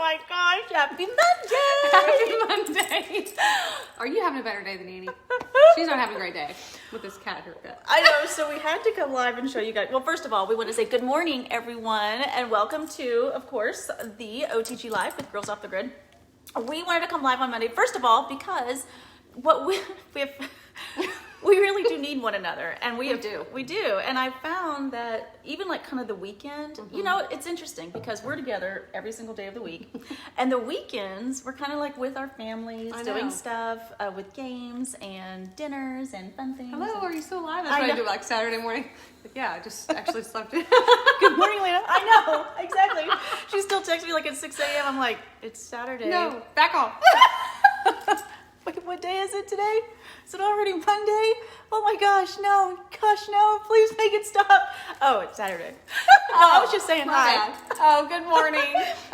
my gosh, happy Monday! Happy Monday. Are you having a better day than Annie? She's not having a great day with this cat haircut. I know, so we had to come live and show you guys. Well, first of all, we want to say good morning, everyone, and welcome to, of course, the OTG Live with Girls Off the Grid. We wanted to come live on Monday, first of all, because we really do need one another, and we do. And I found that even like kind of the weekend, you know, it's interesting because we're together every single day of the week, and the weekends we're kind of like with our families, doing stuff with games and dinners and fun things. Hello, are you still alive? That's what I do like Saturday morning. Like, yeah, I just actually slept in. Good morning, Lena. I know, exactly. She still texts me like at 6 a.m. I'm like, it's Saturday. No, back off. Wait, what day is it today? Is it already Monday? Oh my gosh, no, please make it stop. Oh, it's Saturday. I was just saying hi. Oh, good morning.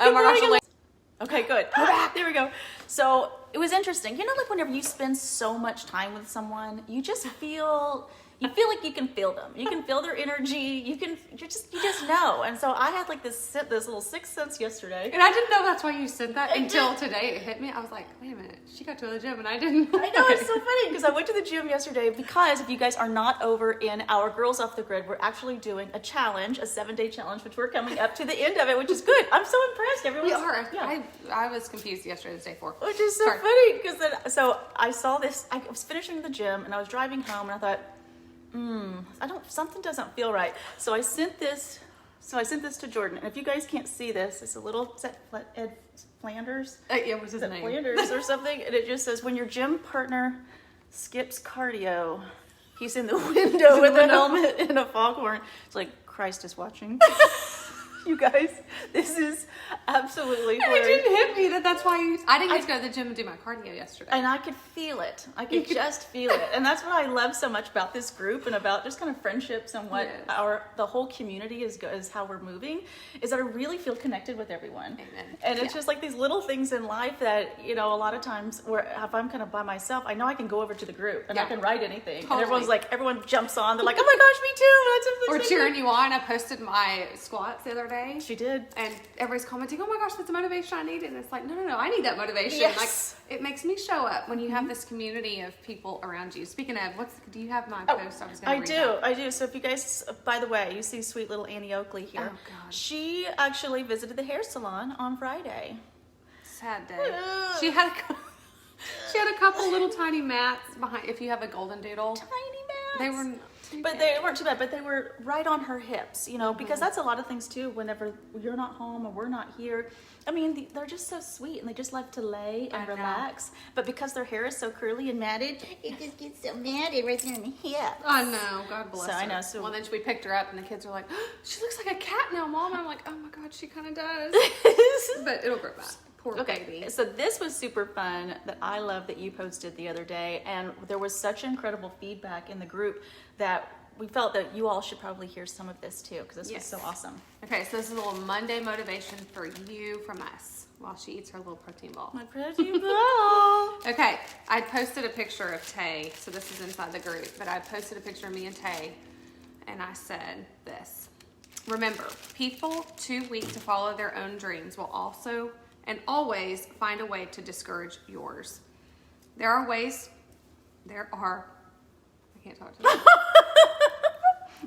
Oh my gosh. Okay, good. We're back. There we go. So it was interesting. You know, like whenever you spend so much time with someone, you just feel like you can feel them. You can feel their energy. You just know. And so I had like this little sixth sense yesterday. And I didn't know that's why you said that until today. It hit me. I was like, wait a minute. She got to the gym and I didn't. I know, it's so funny because I went to the gym yesterday because if you guys are not over in our Girls Off the Grid, we're actually doing a challenge, a 7-day challenge, which we're coming up to the end of it, which is good. I'm so impressed. Everyone. We are. Yeah. I was confused yesterday. It's day 4. Which is so funny because so I saw this. I was finishing the gym and I was driving home and I thought, something doesn't feel right. So I sent this to Jordan. And if you guys can't see this, it's a little Ed Flanders. Yeah, what's his name? Flanders or something. And it just says, when your gym partner skips cardio, he's in the window with an helmet and a foghorn. It's like, Christ is watching. You guys, this is absolutely hilarious. It didn't hit me that's why I didn't get to go to the gym and do my cardio yesterday. And I could feel it. I could just feel it. And that's what I love so much about this group and about just kind of friendships and what the whole community is how we're moving, is that I really feel connected with everyone. Amen. And it's just like these little things in life that, you know, a lot of times where if I'm kind of by myself, I know I can go over to the group and I can write anything. Totally. And everyone jumps on. They're like, oh my gosh, me too. Or cheering you on. I posted my squats the other day. She did. And everybody's commenting, oh my gosh, that's the motivation I need. And it's like, no, I need that motivation. Yes. Like, it makes me show up when you have this community of people around you. Speaking of, do you have my post? I do. So if you guys, by the way, you see sweet little Annie Oakley here. Oh, God. She actually visited the hair salon on Friday. Sad day. She had a couple little tiny mats behind, if you have a golden doodle. Tiny mats. They were they weren't too bad, but they were right on her hips, you know, because that's a lot of things too. Whenever you're not home or we're not here, I mean, they're just so sweet and they just like to lay and relax. But because their hair is so curly and matted, it just gets so matted right there in the hip. I know, God bless her. I know. So then we picked her up and the kids were like, oh, she looks like a cat now, Mom. And I'm like, oh my God, she kind of does. But it'll grow back. Poor baby. So this was super fun that I love that you posted the other day, and there was such incredible feedback in the group that we felt that you all should probably hear some of this too, because this was so awesome. Okay, so this is a little Monday motivation for you from us while she eats her little protein ball. My protein ball. Okay, I posted a picture of Tay, so this is inside the group, but I posted a picture of me and Tay, and I said this. Remember, people too weak to follow their own dreams will also and always find a way to discourage yours. I can't talk to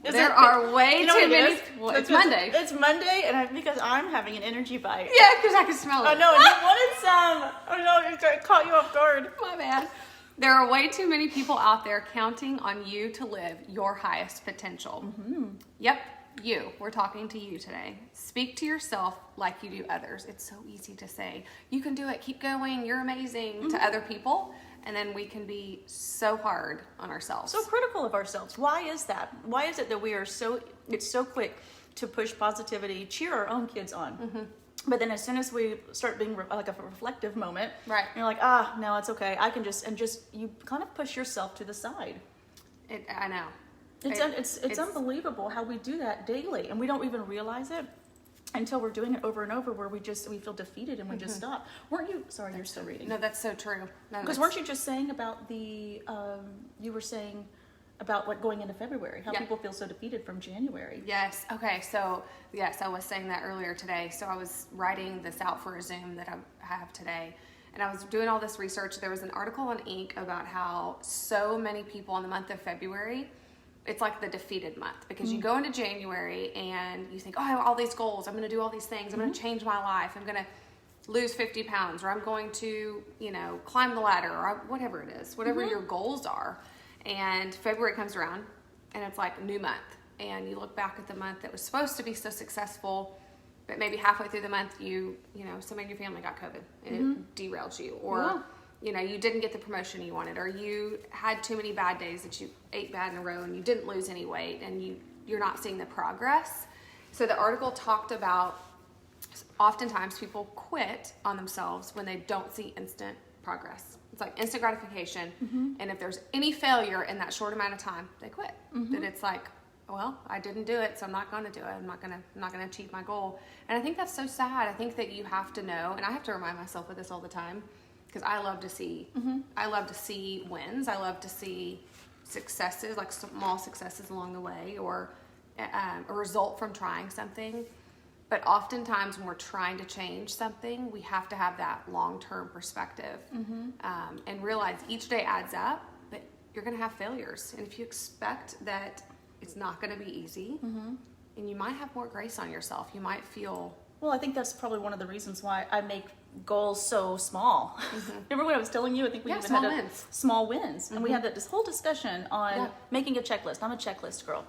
you. There are way too many. It's Monday. It's Monday, and because I'm having an energy bite. Yeah, because I can smell it. Oh no, and you wanted some. Oh no, it caught you off guard. My bad. There are way too many people out there counting on you to live your highest potential. Yep. You. We're talking to you today. Speak to yourself like you do others. It's so easy to say, you can do it, keep going, you're amazing to other people. And then we can be so hard on ourselves. So critical of ourselves. Why is that? Why is it that we are it's so quick to push positivity, cheer our own kids on? But then as soon as we start being like a reflective moment, you're like, no, it's okay. I can you kind of push yourself to the side. I know. It's unbelievable how we do that daily, and we don't even realize it until we're doing it over and over, where we feel defeated and we just stop. Weren't you? Sorry, you're still reading. No, that's so true. Because weren't you just saying about the? You were saying about what going into February, how Yeah. people feel so defeated from January. Yes. Okay. So, yes, I was saying that earlier today. So I was writing this out for a Zoom that I have today, and I was doing all this research. There was an article on Inc. about how so many people in the month of February, it's like the defeated month, because you go into January and you think, oh, I have all these goals. I'm going to do all these things. I'm going to change my life. I'm going to lose 50 pounds, or I'm going to, climb the ladder, or whatever it is, whatever your goals are. And February comes around and it's like new month. And you look back at the month that was supposed to be so successful, but maybe halfway through the month, somebody in your family got COVID and it derailed you. Or, you didn't get the promotion you wanted, or you had too many bad days that you ate bad in a row and you didn't lose any weight, and you're not seeing the progress. So the article talked about oftentimes people quit on themselves when they don't see instant progress. It's like instant gratification. And if there's any failure in that short amount of time, they quit. That it's like, well, I didn't do it, so I'm not going to do it. I'm not going to achieve my goal. And I think that's so sad. I think that you have to know, and I have to remind myself of this all the time, because I love to see wins. I love to see successes, like small successes along the way, or a result from trying something. But oftentimes when we're trying to change something, we have to have that long-term perspective and realize each day adds up, but you're going to have failures. And if you expect that it's not going to be easy, and you might have more grace on yourself, you might feel... Well, I think that's probably one of the reasons why I make goals so small. Remember when I was telling you, I think we even small had wins. Small wins. And we had this whole discussion on making a checklist. I'm a checklist girl.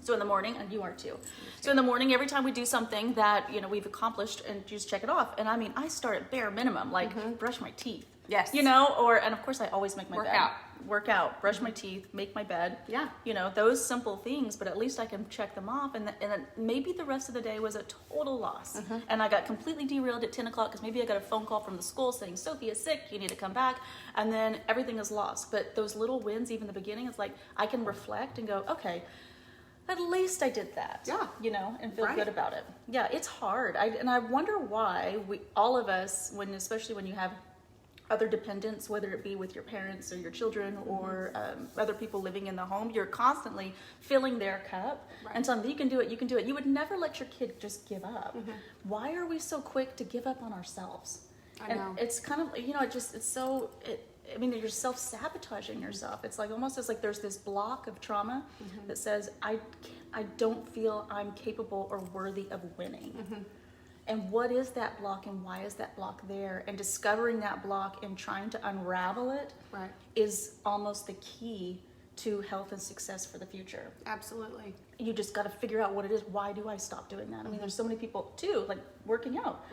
So in the morning, and you are too. So in the morning, every time we do something that, we've accomplished, and you just check it off. And I mean, I start at bare minimum, like brush my teeth. Yes. And of course I always make my bed. Work out, brush my teeth, make my bed. Yeah. Those simple things, but at least I can check them off. And then maybe the rest of the day was a total loss. And I got completely derailed at 10 o'clock because maybe I got a phone call from the school saying, Sophie is sick, you need to come back. And then everything is lost. But those little wins, even the beginning, it's like I can reflect and go, okay, at least I did that. Yeah. And feel good about it. Yeah, it's hard. And I wonder why all of us, especially when you have other dependents, whether it be with your parents or your children or other people living in the home, you're constantly filling their cup and telling them, you can do it, you can do it. You would never let your kid just give up. Why are we so quick to give up on ourselves? I know. It's kind of, you're self-sabotaging yourself. It's like almost as like there's this block of trauma that says, I don't feel I'm capable or worthy of winning. And what is that block, and why is that block there? And discovering that block and trying to unravel it is almost the key to health and success for the future. Absolutely. You just got to figure out what it is. Why do I stop doing that? I mean, there's so many people too, like working out,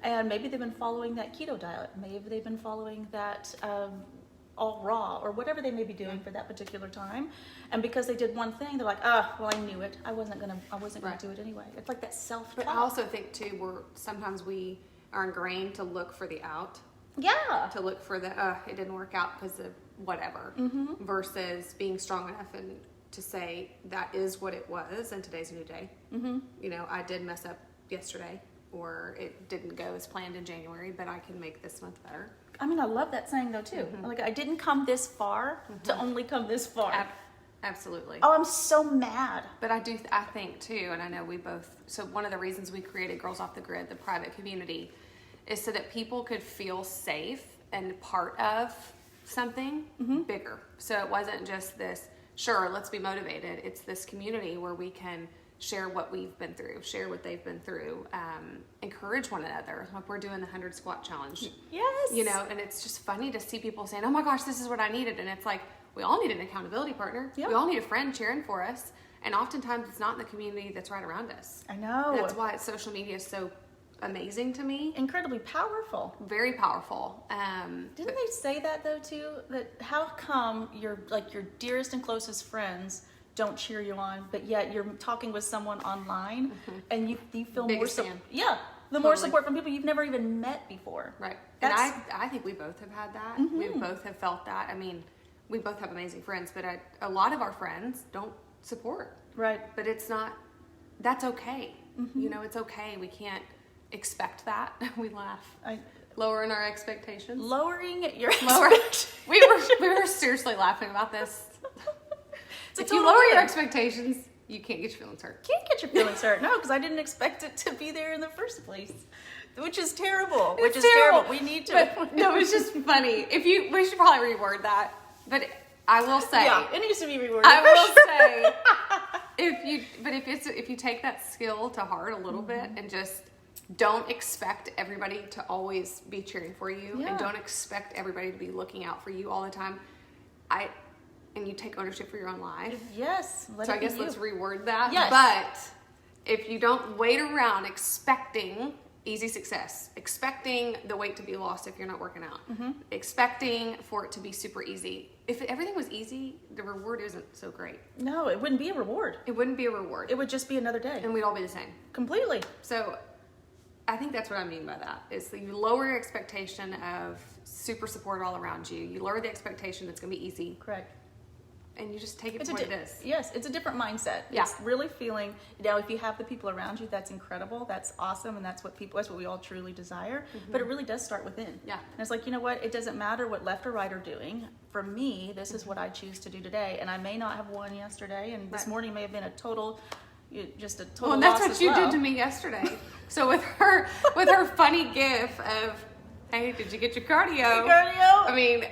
and maybe they've been following that keto diet. Maybe they've been following that all raw, or whatever they may be doing for that particular time. And because they did one thing, they're like, well, I knew it. I wasn't gonna do it anyway. It's like that self-talk. But I also think too, sometimes we are ingrained to look for the out. Yeah. To look for the, it didn't work out because of whatever, versus being strong enough and to say that is what it was, and today's a new day. I did mess up yesterday, or it didn't go as planned in January, but I can make this month better. I mean, I love that saying though too. Like, I didn't come this far to only come this far. Absolutely. Oh, I'm so mad. But I think too, and I know we both, so one of the reasons we created Girls Off the Grid, the private community, is so that people could feel safe and part of something bigger. So it wasn't just this, sure, let's be motivated. It's this community where we can share what we've been through, share what they've been through, encourage one another. Like we're doing the 100 squat challenge. Yes. And it's just funny to see people saying, oh my gosh, this is what I needed. And it's like, we all need an accountability partner. Yeah. We all need a friend cheering for us. And oftentimes it's not in the community that's right around us. I know. That's why social media is so amazing to me. Incredibly powerful. Very powerful. Didn't they say that though too? That how come your dearest and closest friends don't cheer you on, but yet you're talking with someone online and you feel Biggest more fan. more support from people you've never even met before. Right. And I think we both have had that. We both have felt that. I mean, we both have amazing friends, but a lot of our friends don't support. Right. But it's not, that's okay. It's okay. We can't expect that. We laugh. Lowering our expectations. Lowering your We were seriously laughing about this. It's a if you total lower your win. expectations, you can't get your feelings hurt. Can't get your feelings hurt. No, because I didn't expect it to be there in the first place, which is terrible. It's terrible. We need to. But, no, it's just funny. We should probably reword that. But I will say, yeah, it needs to be reworded. I will for sure. say, if you take that skill to heart a little bit and just don't expect everybody to always be cheering for you, Yeah. and don't expect everybody to be looking out for you all the time, and you take ownership for your own life. Yes. So I guess let's reword that. Yes. But if you don't wait around expecting easy success, expecting the weight to be lost if you're not working out, expecting for it to be super easy. If everything was easy, the reward isn't so great. No, it wouldn't be a reward. It wouldn't be a reward. It would just be another day. And we'd all be the same. Completely. So I think that's what I mean by that, is that you lower your expectation of super support all around you. You lower the expectation that's going to be easy. Correct. And you just take it for what it is. Yes, it's a different mindset. Yeah. It's really feeling, if you have the people around you, that's incredible, that's awesome, and that's what we all truly desire. But it really does start within. Yeah. And it's like, you know what, it doesn't matter what left or right are doing. For me, this is what I choose to do today. And I may not have won yesterday, and this morning may have been a total loss Well, and that's what as you well. did to me yesterday. So with her funny gif of, hey, did you get your cardio? Cardio? I mean,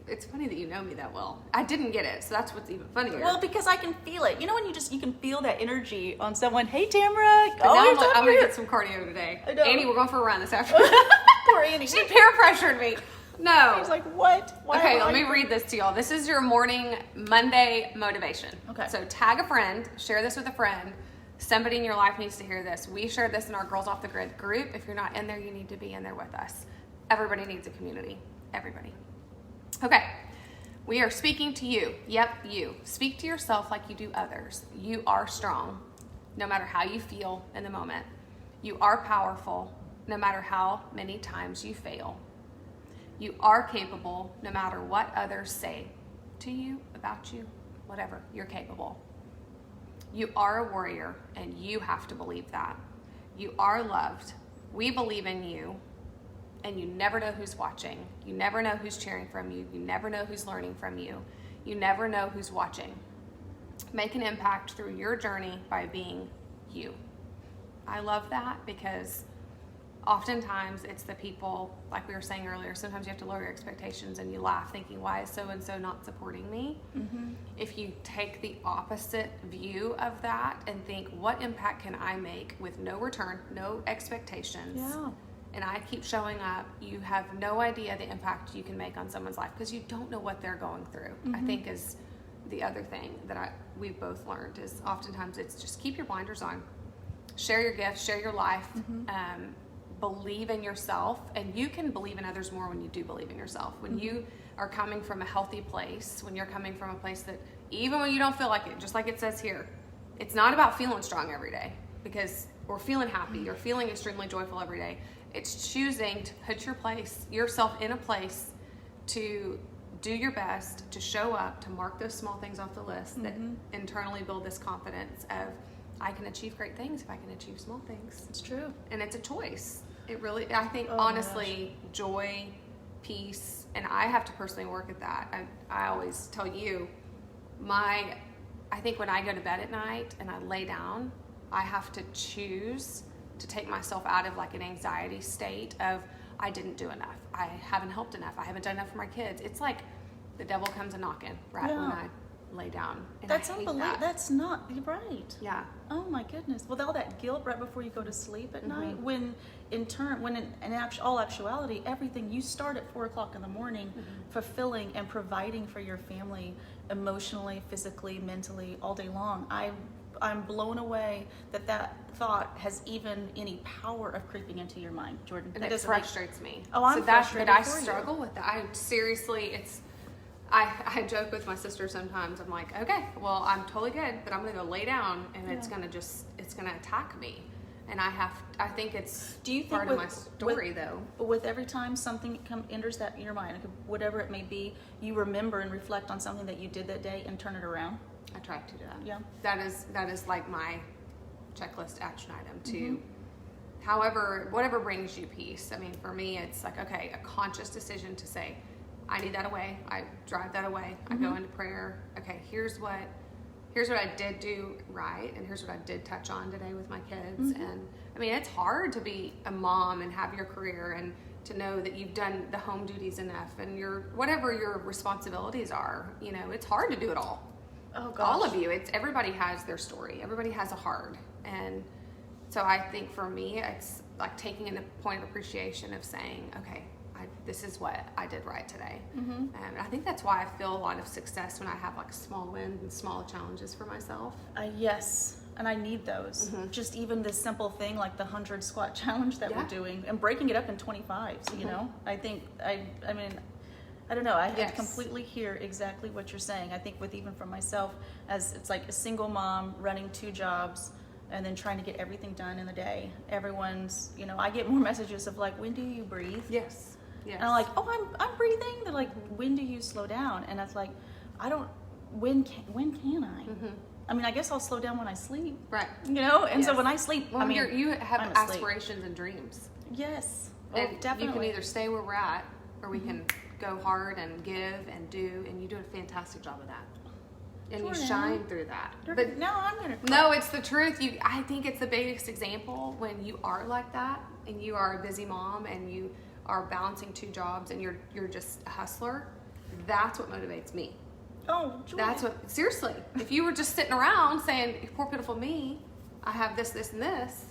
it's funny that you know me that well. I didn't get it, so that's what's even funnier. Well, because I can feel it. You know when you can feel that energy on someone. Hey, Tamara. But now I'm gonna get some cardio today. I know. Annie, we're going for a run this afternoon. Poor Annie. She peer pressured me. No. I was like, what? Why Okay, am let I- me read this to y'all. This is your morning Monday motivation. Okay. So tag a friend, share this with a friend. Somebody in your life needs to hear this. We shared this in our Girls Off the Grid group. If you're not in there, you need to be in there with us. Everybody needs a community. Everybody. Okay. We are speaking to you. Yep, you. Speak to yourself like you do others. You are strong, no matter how you feel in the moment. You are powerful, no matter how many times you fail. You are capable, no matter what others say to you, about you, whatever. You're capable. You are a warrior, and you have to believe that. You are loved. We believe in you. And you never know who's watching. You never know who's cheering from you. You never know who's learning from you. You never know who's watching. Make an impact through your journey by being you. I love that because oftentimes it's the people, like we were saying earlier, sometimes you have to lower your expectations and you laugh thinking, why is so-and-so not supporting me? If you take the opposite view of that and think, what impact can I make with no return, no expectations? Yeah. And I keep showing up, you have no idea the impact you can make on someone's life because you don't know what they're going through. I think is the other thing that we've both learned is oftentimes it's just keep your blinders on. Share your gifts, share your life, believe in yourself, and you can believe in others more when you do believe in yourself. When you are coming from a healthy place, when you're coming from a place that even when you don't feel like it, just like it says here, it's not about feeling strong every day because we're feeling happy or feeling extremely joyful every day. It's choosing to put yourself in a place to do your best, to show up, to mark those small things off the list that internally build this confidence of, I can achieve great things if I can achieve small things. It's true. And it's a choice. It really, I think, Oh my honestly, joy, peace, and I have to personally work at that. I always tell you, I think when I go to bed at night and I lay down, I have to choose to take myself out of like an anxiety state of I didn't do enough, I haven't helped enough, I haven't done enough for my kids. It's like the devil comes a knocking right when I lay down. And That's I hate unbelievable. that. That's not you're right. Yeah. Oh my goodness. With all that guilt right before you go to sleep at night, when in all actuality, everything you start at 4:00 in the morning, fulfilling and providing for your family emotionally, physically, mentally, all day long. I'm blown away that thought has even any power of creeping into your mind, Jordan. And That it doesn't make- frustrates me. Oh, I'm frustrated But I for you. struggle with that. I seriously, I joke with my sister sometimes. I'm like, okay, well, I'm totally good, but I'm gonna go lay down, and it's gonna attack me. And I think it's Do you think part of my story though. With every time something enters that in your mind, whatever it may be, you remember and reflect on something that you did that day and turn it around? I try to do that. Yeah. That is like my checklist action item to whatever brings you peace. I mean, for me, it's like, okay, a conscious decision to say, I need that away. I drive that away. I go into prayer. Okay, here's what here's what I did do right, and here's what I did touch on today with my kids. And I mean, it's hard to be a mom and have your career and to know that you've done the home duties enough and whatever your responsibilities are. You know, it's hard to do it all. Oh gosh. All of you. Everybody has their story. Everybody has a hard. And so I think for me, it's like taking a point of appreciation of saying, okay, this is what I did right today. And I think that's why I feel a lot of success when I have like small wins and small challenges for myself. Yes, and I need those. Just even this simple thing like the 100 squat challenge that we're doing and breaking it up in 25s, you know? I think, I mean, I don't know, I completely hear exactly what you're saying. I think with even for myself, as it's like a single mom running 2 jobs and then trying to get everything done in the day. Everyone's, you know, I get more messages of like, when do you breathe? Yes. And I'm like, oh, I'm breathing. They're like, when do you slow down? And it's like, when can I? I mean, I guess I'll slow down when I sleep. Right. You know? And so when I sleep, well, I mean, you have I'm aspirations and dreams. Yes. And Oh, definitely. you can either stay where we're at, or we can go hard and give and do, and you do a fantastic job of that. And you shine through that. But now I'm gonna cry. No, it's the truth. I think it's the biggest example when you are like that, and you are a busy mom, and you are balancing 2 jobs, and you're just a hustler. That's what motivates me. Oh, joy. That's what, seriously, if you were just sitting around saying, poor pitiful me, I have this, this, and this,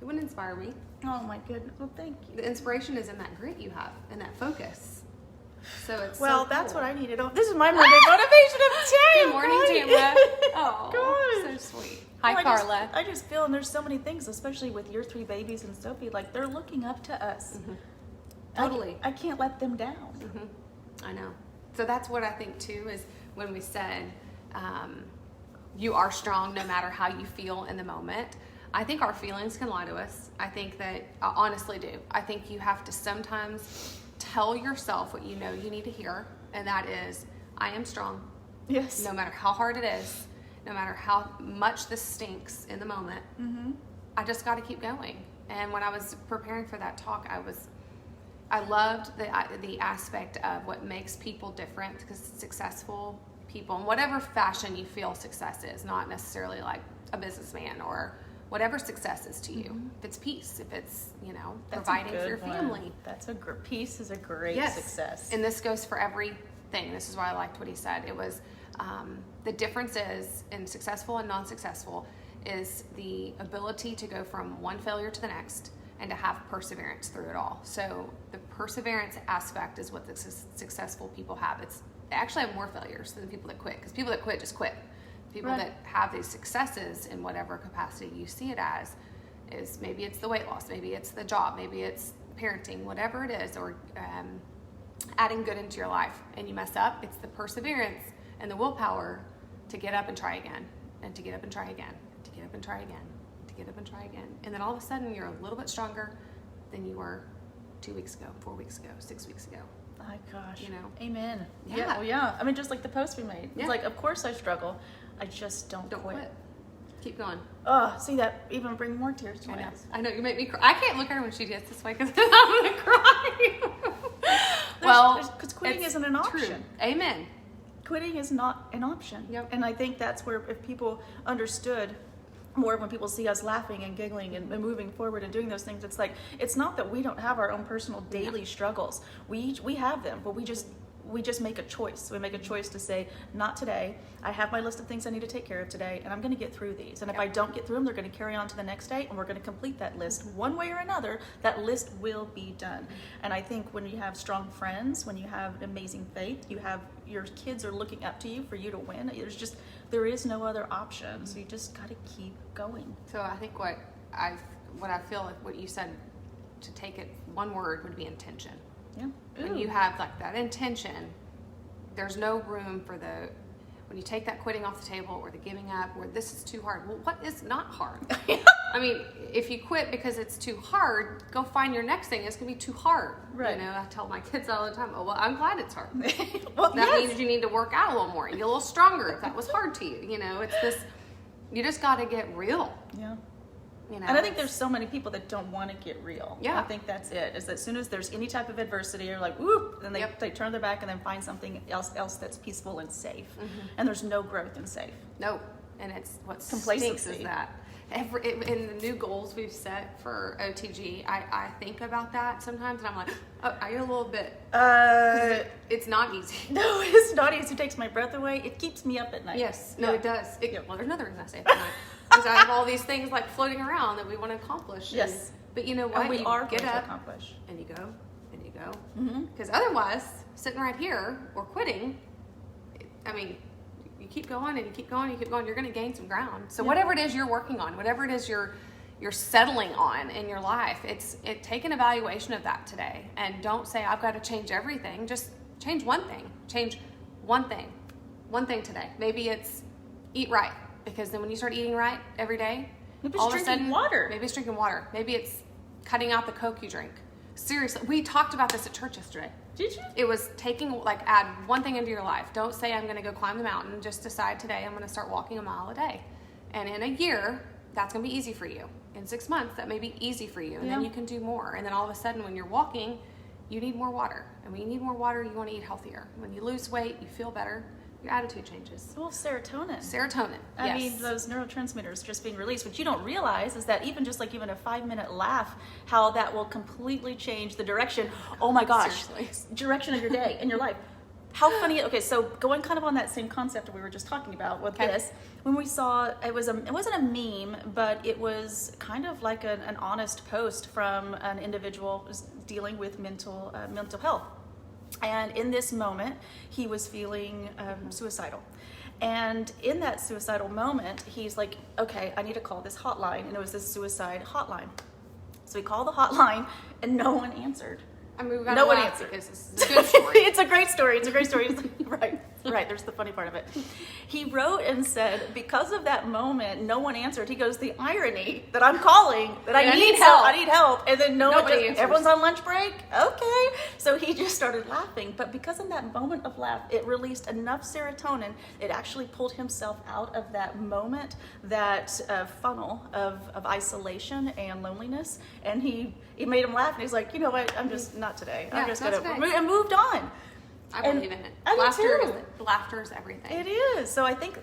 it wouldn't inspire me. Oh my goodness. Well, thank you. The inspiration is in that grit you have and that focus. So it's well, so that's cool. what I needed. This is my Monday motivation of today. Good morning, Tamara. Oh, Gosh. so sweet. Hi, Well, Carla. I just feel, and there's so many things, especially with your 3 babies and Sophie, like they're looking up to us. Totally. I can't let them down. I know. So that's what I think too, is when we said you are strong no matter how you feel in the moment. I think our feelings can lie to us. I think that, I honestly do. I think you have to sometimes tell yourself what you know you need to hear, and that is, I am strong. Yes. No matter how hard it is, no matter how much this stinks in the moment, I just got to keep going. And when I was preparing for that talk, I loved the aspect of what makes people different, because successful people, in whatever fashion you feel success is, not necessarily like a businessman or whatever success is to you. If it's peace, if it's, you know, That's providing a for your good one. family. Peace is a great success. And this goes for everything. This is why I liked what he said. It was the difference is in successful and non-successful is the ability to go from one failure to the next and to have perseverance through it all. So the perseverance aspect is what the successful people have. They actually have more failures than the people that quit, because people that quit just quit. People that have these successes in whatever capacity you see it as is, maybe it's the weight loss, maybe it's the job, maybe it's parenting, whatever it is, or adding good into your life, and you mess up. It's the perseverance and the willpower to get up and try again, and to get up and try again, to get up and try again, to get up and try again. And then all of a sudden you're a little bit stronger than you were 2 weeks ago, 4 weeks ago, 6 weeks ago. My gosh. You know? Amen. Yeah. Well, yeah. I mean, just like the post we made. Yeah. It's like, of course I struggle. I just don't quit. Keep going. Oh, see, that even bring more tears to my eyes. I know. You make me cry. I can't look at her when she gets this way, because I'm going to cry. Because quitting isn't an option. True. Amen. Quitting is not an option. Yep. And I think that's where, if people understood more, when people see us laughing and giggling and moving forward and doing those things, it's like, it's not that we don't have our own personal daily struggles. We have them, but we just make a choice. We make a choice to say, not today. I have my list of things I need to take care of today, and I'm going to get through these. And if I don't get through them, they're going to carry on to the next day, and we're going to complete that list one way or another. That list will be done. And I think when you have strong friends, when you have amazing faith, your kids are looking up to you for you to win. There is no other option. So you just got to keep going. So I think what I feel like what you said, to take it one word, would be intention. Yeah. When you have like that intention, there's no room for when you take that quitting off the table, or the giving up, or this is too hard. Well, what is not hard? I mean, if you quit because it's too hard, go find your next thing. It's gonna be too hard. Right. You know, I tell my kids all the time, oh, well, I'm glad it's hard. Well, That yes. means you need to work out a little more and get a little stronger if that was hard to you. You know, it's this, you just got to get real. Yeah. You know, and I think there's so many people that don't want to get real. Yeah. I think that's it. Is that as soon as there's any type of adversity, you're like, whoop, then they turn their back and then find something else that's peaceful and safe. And there's no growth in safe. No, and it's what Complacency. stinks is that. In the new goals we've set for OTG, I think about that sometimes, and I'm like, oh, I get a little bit. It's not easy. No, it's not easy. It takes my breath away. It keeps me up at night. Yes, no, it does. Well, there's another reason I say it at night. Because I have all these things like floating around that we want to accomplish. Yes. But you know what? And we you are get going to up accomplish. and you go and you go. Because otherwise, sitting right here or quitting, I mean, you keep going and you keep going and you keep going, you're going to gain some ground. So whatever it is you're working on, whatever it is you're settling on in your life, take an evaluation of that today. And don't say, I've got to change everything. Just change one thing. Change one thing. One thing today. Maybe it's eat right. Because then when you start eating right every day, Maybe all it's of a sudden, drinking water. Maybe it's drinking water. Maybe it's cutting out the Coke you drink. Seriously, we talked about this at church yesterday. Did you? It was add one thing into your life. Don't say I'm going to go climb the mountain. Just decide today I'm going to start walking a mile a day. And in a year, that's going to be easy for you. In 6 months, that may be easy for you. And then you can do more. And then all of a sudden, when you're walking, you need more water. And when you need more water, you want to eat healthier. When you lose weight, you feel better. Your attitude changes. Well, serotonin. Serotonin. I mean, those neurotransmitters just being released. What you don't realize is that even a 5-minute laugh, how that will completely change the direction. Oh my gosh, Seriously. direction of your day and your life. How funny. Okay, so going kind of on that same concept that we were just talking about with this, when we saw it wasn't a meme, but it was kind of like an honest post from an individual who's dealing with mental health. And in this moment, he was feeling suicidal. And in that suicidal moment, he's like, okay, I need to call this hotline. And it was this suicide hotline. So he called the hotline and no one answered. I mean, No one answered. Because this is a good story. It's a great story. It's a great story. Right. There's the funny part of it. He wrote and said, because of that moment, no one answered. He goes, the irony that I'm calling, that I need help. I need help. And then Nobody answers. Everyone's on lunch break. Okay. So he just started laughing. But because of that moment of laugh, it released enough serotonin. It actually pulled himself out of that moment, that funnel of isolation and loneliness. And he made him laugh. And he's like, you know what? I'm just not today. I'm just going to and moved on. I believe in it. I do too. Laughter is everything. It is. So I think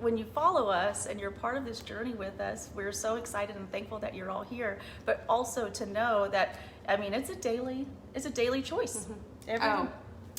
when you follow us and you're part of this journey with us, we're so excited and thankful that you're all here. But also to know that, I mean, it's a daily choice.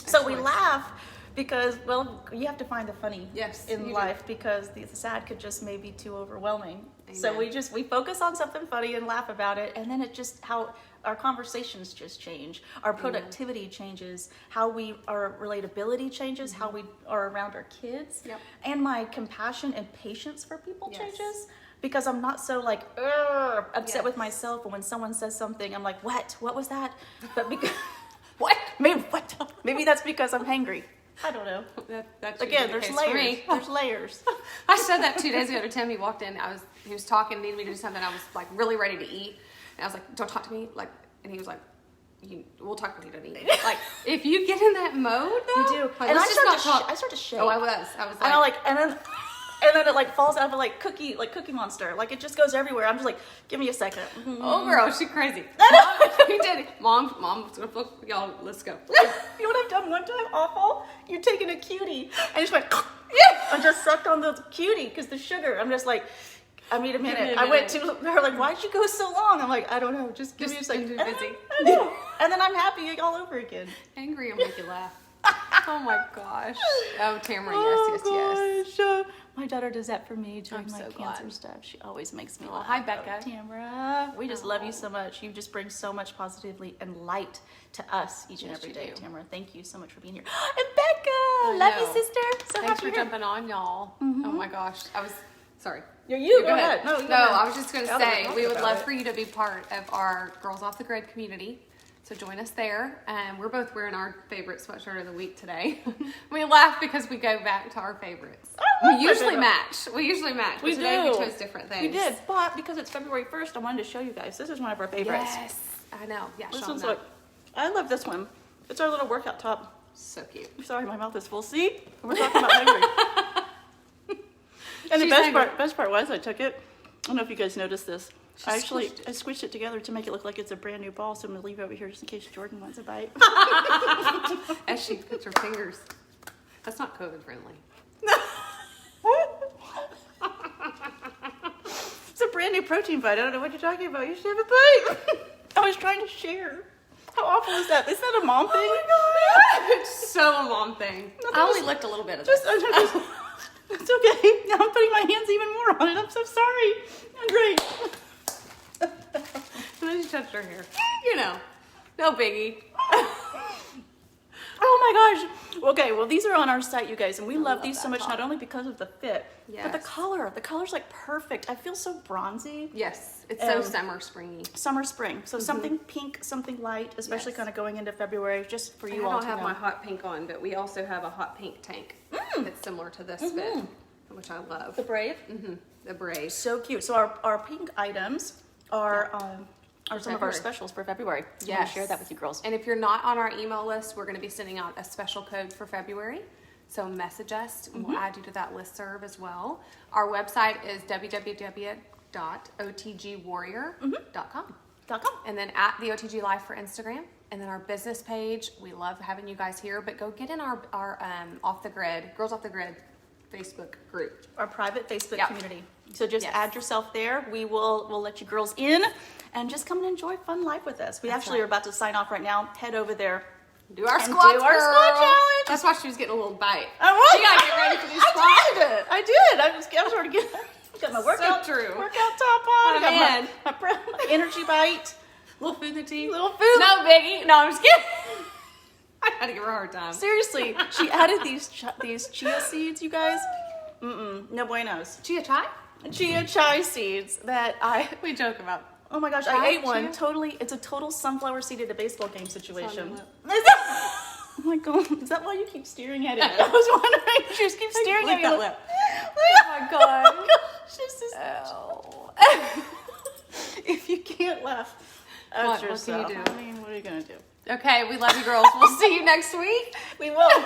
So we laugh because, well, you have to find the funny in life because the sad could just maybe too overwhelming. Amen. So we focus on something funny and laugh about it, and then it just how our conversations just change, our productivity changes, how our relatability changes, how we are around our kids, and my compassion and patience for people changes. Because I'm not so like upset with myself, and when someone says something, I'm like, what was that? But because maybe that's because I'm hangry. I don't know. That's again, there's layers. There's layers. I said that 2 days ago to Tim. He walked in. He was talking, needed me to do something. I was like really ready to eat, and I was like, "Don't talk to me." Like, and he was like, "We'll talk when you don't eat." Like, if you get in that mode, though, you do. Like, and I start to shake. Oh, I was like, and then it like falls out of like Cookie Monster. Like it just goes everywhere. I'm just like, give me a second. Oh girl, she's crazy. He did it. Mom's gonna look, y'all, let's go. You know what I've done one time? Awful. You're taking a cutie and just went and just sucked on the cutie because the sugar. I'm just like, I need a minute. I went to her like, why'd you go so long? I'm like, I don't know. Just give me a second. Too busy. I know. And then I'm happy all over again. Angry will make you laugh. Oh my gosh. Oh, Tamara, yes. My daughter does that for me during my cancer stuff. She always makes me laugh. Hi, Becca. Tamara. We just love you so much. You just bring so much positivity and light to us each and every day, Tamara. Thank you so much for being here. And Becca! Love you, sister. So thanks for jumping on, y'all. Oh my gosh. Sorry. You go ahead. No, I was just going to say, we would love for you to be part of our Girls Off the Grid community. So join us there. We're both wearing our favorite sweatshirt of the week today. We laugh because we go back to our favorites. We usually match. We do. Today we chose different things. We did, but because it's February 1st, I wanted to show you guys. This is one of our favorites. Yes, I know. Yeah, this one's like, I love this one. It's our little workout top. So cute. Sorry, my mouth is full. See? We're talking about hungry. And the best part was I took it don't know if you guys noticed this. I squished squished it together to make it look like it's a brand new ball, so I'm gonna leave it over here just in case Jordan wants a bite. As she puts her fingers. That's not COVID friendly. It's a brand new protein bite. I don't know what you're talking about. You should have a bite. I was trying to share. How awful is that? Is that a mom thing? Oh my god! It's so a mom thing. I only licked a little bit of it. It's okay. Now I'm putting my hands even more on it. I'm so sorry. I'm great. And then she touched her hair. You know, no biggie. Oh my gosh. Okay, well, these are on our site, you guys, and we love these so much, top. not only because of the fit, but the Yes. color. The color's like perfect. I feel so bronzy. Yes, it's so summer springy. Summer, spring. So something pink, something light, especially Yes. kind of going into February, just for I you all don't to have know. my hot pink on, but we also have a hot pink tank that's similar to this fit, which I love. The Brave. The braid. So cute. So our pink items are some of our February. specials for February. I want to Yes. share that with you girls. And if you're not on our email list, we're going to be sending out a special code for February. So message us and we'll add you to that listserv as well. Our website is www.otgwarrior.com. .com. And then at the OTG Live for Instagram. And then our business page. We love having you guys here, but go get in our Off the Grid, Girls Off the Grid Facebook group. Our private Facebook Yep. community. So just Yes. add yourself there. We'll let you girls in and just come and enjoy fun life with us. We actually are about to sign off right now. Head over there. Do our And squats, do our girl. squat challenge. That's why she was getting a little bite. I was. She gotta get ready for these squats. I did. I was sort of got my workout true. workout top on. Oh, Got man. my energy bite. Little food in the tea. Little food. No biggie. No, I'm just kidding. I had to give her a hard time. Seriously, she added these chia seeds, you guys. No buenos. Chia chai? Chia chai seeds that We joke about. oh my gosh, Chai, I ate one. chia? Totally, it's a total sunflower seed at a baseball game situation. Is that- Oh my god, is that why you keep staring at it? I was wondering. You just keep staring at me. Lick that lip. Oh my God. This is Oh. if you can't laugh at What can you yourself, do? I mean, what are you gonna do? Okay, we love you girls. We'll see you next week. We will.